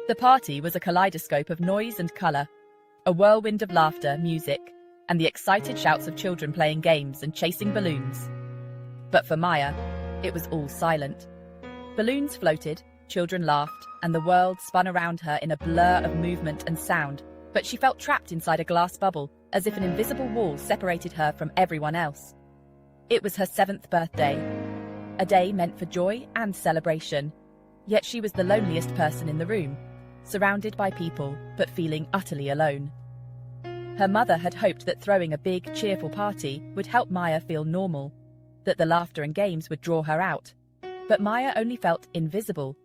The party was a kaleidoscope of noise and color, a whirlwind of laughter, music, and the excited shouts of children playing games and chasing balloons. But for Maya, it was all silent. Balloons floated, children laughed, and the world spun around her in a blur of movement and sound, but she felt trapped inside a glass bubble, as if an invisible wall separated her from everyone else. It was her 7th birthday, a day meant for joy and celebration, yet she was the loneliest person in the room, surrounded by people, but feeling utterly alone. Her mother had hoped that throwing a big, cheerful party would help Maya feel normal, that the laughter and games would draw her out. But Maya only felt invisible,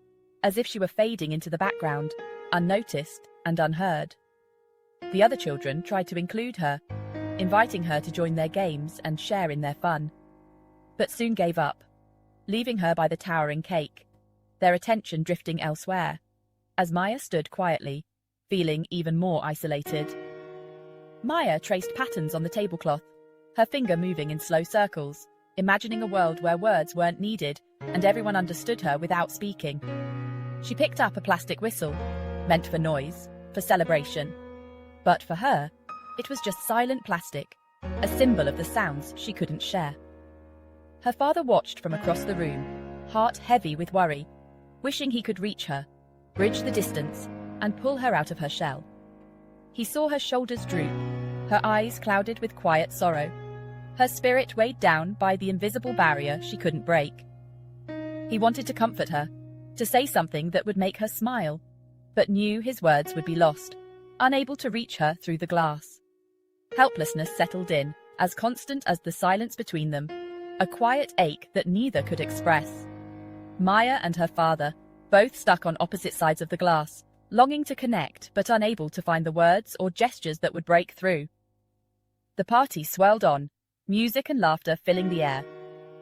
as if she were fading into the background, unnoticed and unheard. The other children tried to include her, inviting her to join their games and share in their fun, but soon gave up, leaving her by the towering cake, their attention drifting elsewhere, as Maya stood quietly, feeling even more isolated. Maya traced patterns on the tablecloth, her finger moving in slow circles, imagining a world where words weren't needed and everyone understood her without speaking. She picked up a plastic whistle, meant for noise, for celebration. But for her, it was just silent plastic, a symbol of the sounds she couldn't share. Her father watched from across the room, heart heavy with worry, wishing he could reach her, bridge the distance, and pull her out of her shell. He saw her shoulders droop, her eyes clouded with quiet sorrow, her spirit weighed down by the invisible barrier she couldn't break. He wanted to comfort her, to say something that would make her smile, but knew his words would be lost, unable to reach her through the glass. Helplessness settled in, as constant as the silence between them, a quiet ache that neither could express. Maya and her father, both stuck on opposite sides of the glass, longing to connect but unable to find the words or gestures that would break through. The party swirled on, music and laughter filling the air,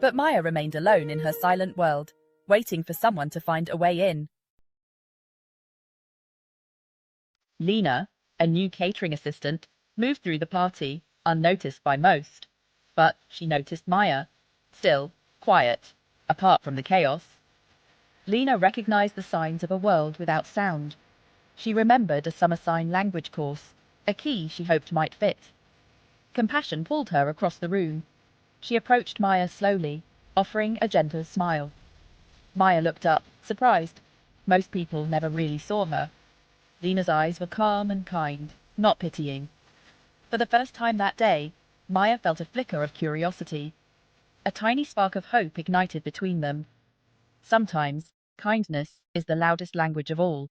but Maya remained alone in her silent world, waiting for someone to find a way in. Lena, a new catering assistant, moved through the party, unnoticed by most. But she noticed Maya, still, quiet, apart from the chaos. Lena recognized the signs of a world without sound. She remembered a summer sign language course, a key she hoped might fit. Compassion pulled her across the room. She approached Maya slowly, offering a gentle smile. Maya looked up, surprised. Most people never really saw her. Lena's eyes were calm and kind, not pitying. For the first time that day, Maya felt a flicker of curiosity. A tiny spark of hope ignited between them. Sometimes, kindness is the loudest language of all.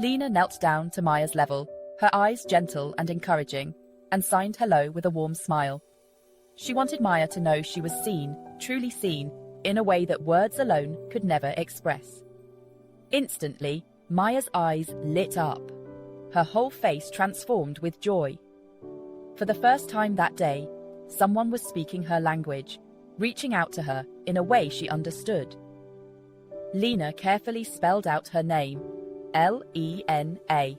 Lena knelt down to Maya's level, her eyes gentle and encouraging, and signed hello with a warm smile. She wanted Maya to know she was seen, truly seen, in a way that words alone could never express. Instantly, Maya's eyes lit up. Her whole face transformed with joy. For the first time that day, someone was speaking her language, reaching out to her in a way she understood. Lena carefully spelled out her name, Lena,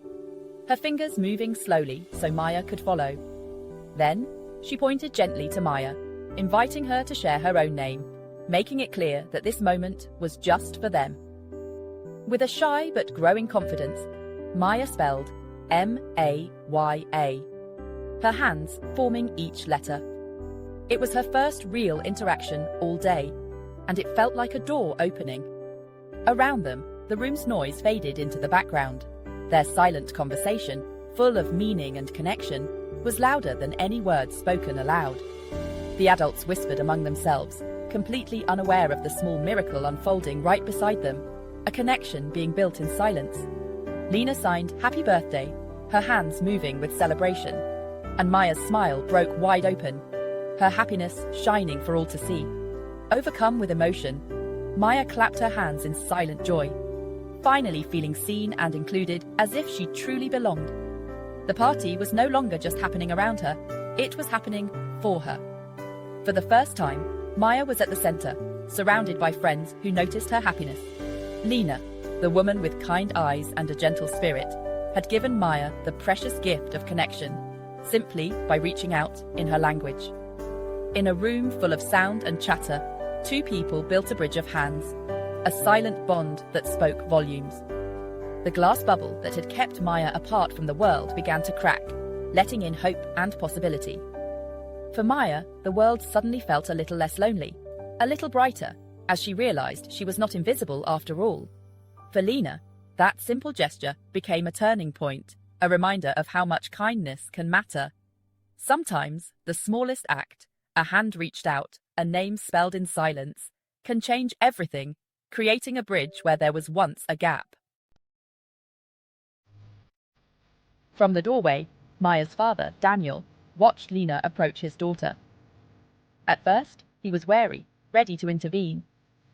her fingers moving slowly so Maya could follow. Then, she pointed gently to Maya, inviting her to share her own name, making it clear that this moment was just for them. With a shy but growing confidence, Maya spelled Maya, her hands forming each letter. It was her first real interaction all day, and it felt like a door opening. Around them, the room's noise faded into the background. Their silent conversation, full of meaning and connection, was louder than any words spoken aloud. The adults whispered among themselves, completely unaware of the small miracle unfolding right beside them, a connection being built in silence. Lena signed "Happy Birthday," her hands moving with celebration, and Maya's smile broke wide open, her happiness shining for all to see. Overcome with emotion, Maya clapped her hands in silent joy, finally feeling seen and included as if she truly belonged. The party was no longer just happening around her, it was happening for her. For the first time, Maya was at the center, surrounded by friends who noticed her happiness. Lena, the woman with kind eyes and a gentle spirit, had given Maya the precious gift of connection, simply by reaching out in her language. In a room full of sound and chatter, two people built a bridge of hands, a silent bond that spoke volumes. The glass bubble that had kept Maya apart from the world began to crack, letting in hope and possibility. For Maya, the world suddenly felt a little less lonely, a little brighter, as she realized she was not invisible after all. For Lena, that simple gesture became a turning point, a reminder of how much kindness can matter. Sometimes, the smallest act, a hand reached out, a name spelled in silence, can change everything, creating a bridge where there was once a gap. From the doorway, Maya's father, Daniel, watched Lena approach his daughter. At first, he was wary, ready to intervene,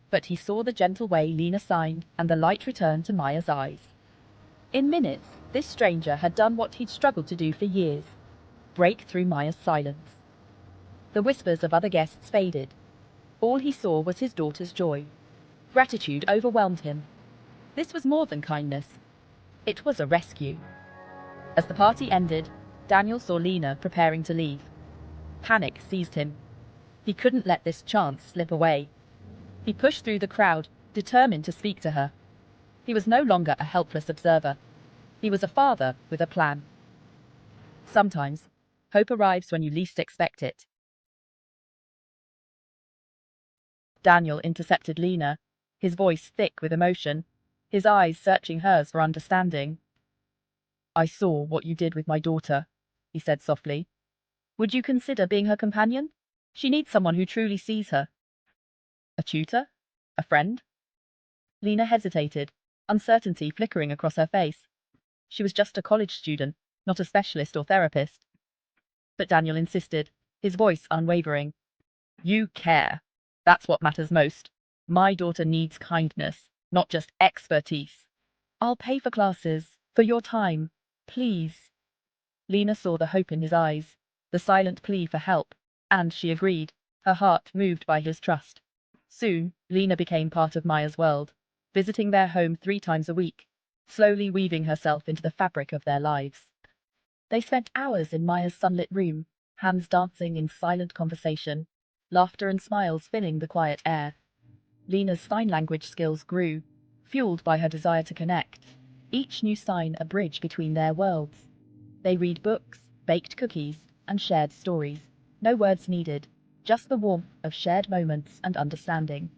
but he saw the gentle way Lena signed and the light return to Maya's eyes. In minutes, this stranger had done what he'd struggled to do for years: break through Maya's silence. The whispers of other guests faded. All he saw was his daughter's joy. Gratitude overwhelmed him. This was more than kindness. It was a rescue. As the party ended, Daniel saw Lena preparing to leave. Panic seized him. He couldn't let this chance slip away. He pushed through the crowd, determined to speak to her. He was no longer a helpless observer. He was a father with a plan. Sometimes, hope arrives when you least expect it. Daniel intercepted Lena, his voice thick with emotion, his eyes searching hers for understanding. "I saw what you did with my daughter," he said softly. "Would you consider being her companion? She needs someone who truly sees her." "A tutor? A friend?" Lena hesitated, uncertainty flickering across her face. She was just a college student, not a specialist or therapist. But Daniel insisted, his voice unwavering. "You care. That's what matters most. My daughter needs kindness, not just expertise. I'll pay for classes, for your time. Please." Lena saw the hope in his eyes, the silent plea for help, and she agreed, her heart moved by his trust. Soon, Lena became part of Maya's world, visiting their home 3 times a week, slowly weaving herself into the fabric of their lives. They spent hours in Maya's sunlit room, hands dancing in silent conversation, laughter and smiles filling the quiet air. Lena's sign language skills grew, fueled by her desire to connect, each new sign a bridge between their worlds. They read books, baked cookies, and shared stories. No words needed, just the warmth of shared moments and understanding.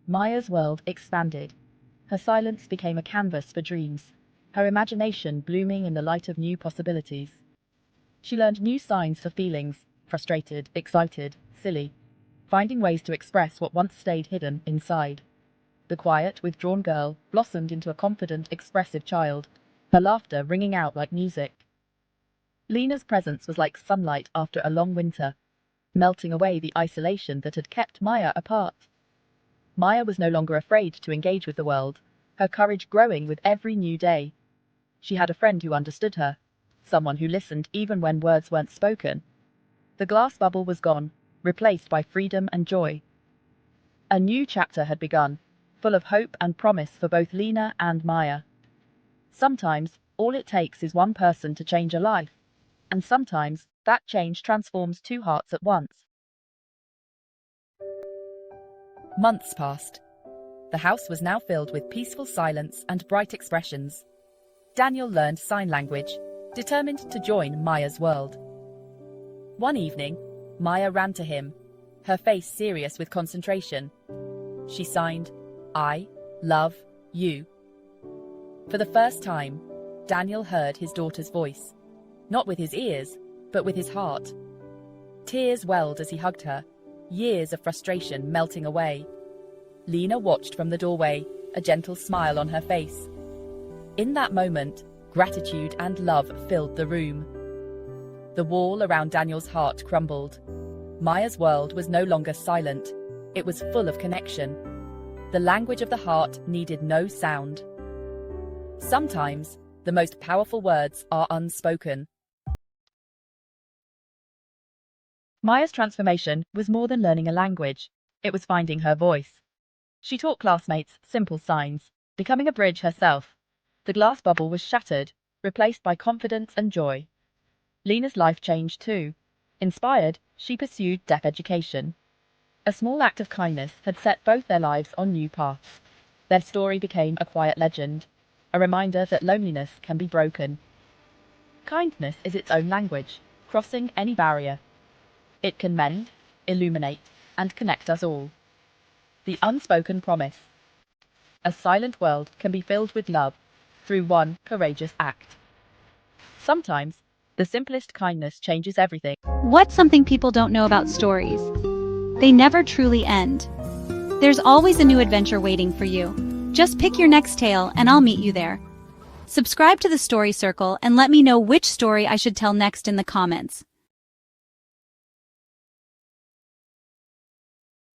Maya's world expanded. Her silence became a canvas for dreams, her imagination blooming in the light of new possibilities. She learned new signs for feelings: frustrated, excited, silly, finding ways to express what once stayed hidden inside. The quiet, withdrawn girl blossomed into a confident, expressive child, her laughter ringing out like music. Lena's presence was like sunlight after a long winter, melting away the isolation that had kept Maya apart. Maya was no longer afraid to engage with the world, her courage growing with every new day. She had a friend who understood her, someone who listened even when words weren't spoken. The glass bubble was gone, replaced by freedom and joy. A new chapter had begun, full of hope and promise for both Lena and Maya. Sometimes, all it takes is one person to change a life, and sometimes that change transforms 2 hearts at once. Months passed. The house was now filled with peaceful silence and bright expressions. Daniel learned sign language, determined to join Maya's world. One evening, Maya ran to him, her face serious with concentration. She signed, "I love you." For the first time, Daniel heard his daughter's voice, not with his ears, but with his heart. Tears welled as he hugged her, years of frustration melting away. Lena watched from the doorway, a gentle smile on her face. In that moment, gratitude and love filled the room. The wall around Daniel's heart crumbled. Maya's world was no longer silent. It was full of connection. The language of the heart needed no sound. Sometimes, the most powerful words are unspoken. Maya's transformation was more than learning a language. It was finding her voice. She taught classmates simple signs, becoming a bridge herself. The glass bubble was shattered, replaced by confidence and joy. Lena's life changed too. Inspired, she pursued deaf education. A small act of kindness had set both their lives on new paths. Their story became a quiet legend, a reminder that loneliness can be broken. Kindness is its own language, crossing any barrier. It can mend, illuminate, and connect us all. The unspoken promise. A silent world can be filled with love through one courageous act. Sometimes, the simplest kindness changes everything. What's something people don't know about stories? They never truly end. There's always a new adventure waiting for you. Just pick your next tale and I'll meet you there. Subscribe to the Story Circle and let me know which story I should tell next in the comments.